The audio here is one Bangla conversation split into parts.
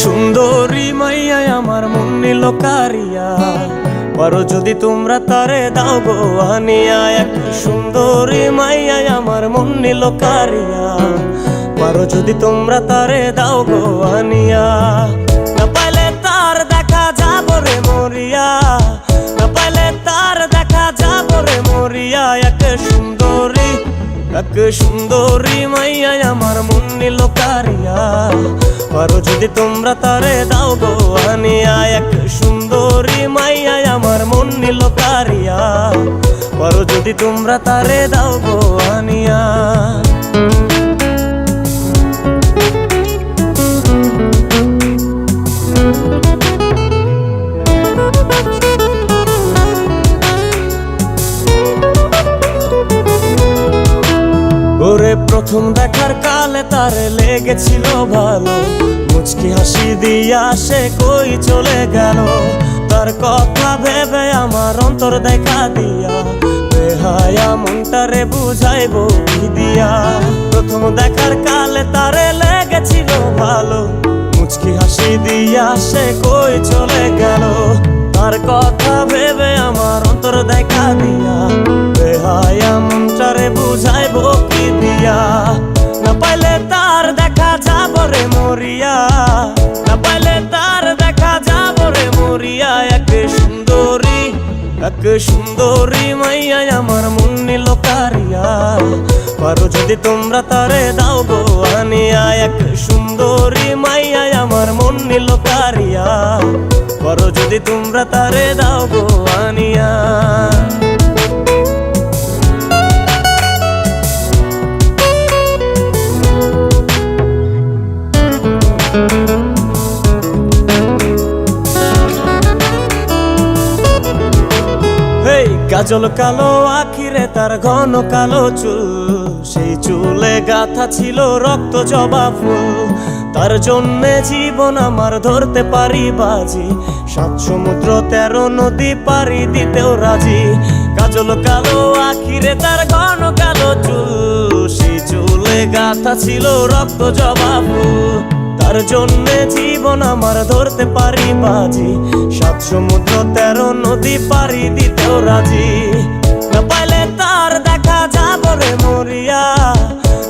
সুন্দরী মাইয়া আমার মন নিল কারিয়া, পারো যদি তোমরা তারে দাও গো আনিয়া। এক সুন্দরী মাইয়া আমার মন নিল কারিয়া, পারো যদি তোমরা তারে দাও গো আনিয়া। না পাইলে তার দেখা যাব রে মরিয়া, না পাইলে তার দেখা যাব রে মরিয়া। এক সুন্দরী মাইয়া আমার মন নিল কারিয়া, পারো যদি তোমরা তারে দাও গো আনিয়া। এক সুন্দরী মাইয়া আমার মন নিল কারিয়া, পারো যদি তোমরা তারে দাও গো আনিয়া। ওরে প্রথম দেখার কালে তারে লেগেছিল ভালো, মুচকি হাসি দিয়া সে কই চলে গেল। তার কথা ভেবে আমার অন্তর দেখা দিয়া, বেহায়া মনটারে বুঝাইবো কি দিয়া। প্রথম দেখার কালে তারে লেগেছিল ভালো, মুচকি হাসি দিয়া সে কই চলে গেল। তার কথা ভেবে আমার অন্তর দেখা দিয়া, বেহায়া মনটারে বুঝাইবো কি দিয়া। না পাইলে তার দেখা যাব রে মরিয়া, না পাইলে তার দেখা যাব রে মরিয়া। এক সুন্দরী মাইয়া আমার মন নিল কারিয়া, পারো যদি তোমরা তারে দাও গো আনিয়া। এক সুন্দরী মাইয়া আমার মন নিল কারিয়া, পারো যদি তোমরা তারে দাও গো আনিয়া। কাজল কালো আখিরে তার ঘন কালো চুল, সেই চুলে গাথা ছিল রক্ত জবা ফুল। তার জন্যে জীবন আমার ধরতে পারি বাজি, 7 সমুদ্র 13 নদী পারি দিতেও রাজি। কাজল কালো আখিরে তার ঘন কালো চুল, সেই চুলে গাথা ছিল রক্ত জবা ফুল। তার জন্যে জীবন আমার ধরতে পারি বাজি, 7 সমুদ্র 13 নদী পারি দিতেও রাজি। না পাইলে তার দেখা যাব রে মরিয়া,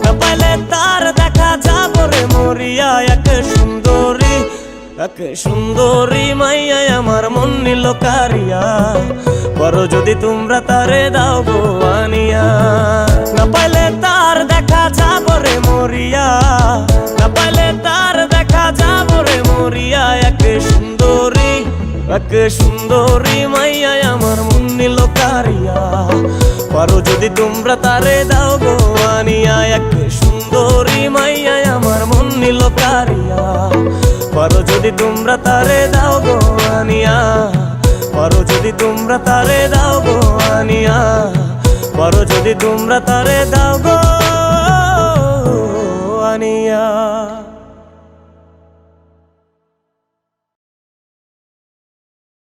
না পাইলে তার দেখা যাব রে মরিয়া। এক সুন্দরী মাইয়া আমার মন নিল কারিয়া, পারো যদি তোমরা তারে দাও গো আনিয়া। না পাইলে তার দেখা যাব রে মরিয়া, না পাইলে তার দেখা যাব রে মরিয়া। এক সুন্দরী মাইয়া আমার মন নিল কারিয়া, পারো যদি তোমরা তারে দাও গো আনিয়া। এক সুন্দরী মাইয়া আমার মন নিল কারিয়া, পারো যদি তোমরা তারে দাও গো আনিয়া। পারো যদি তোমরা তারে দাও গো আনিয়া, পারো যদি তোমরা তারে দাও গো আনিয়া।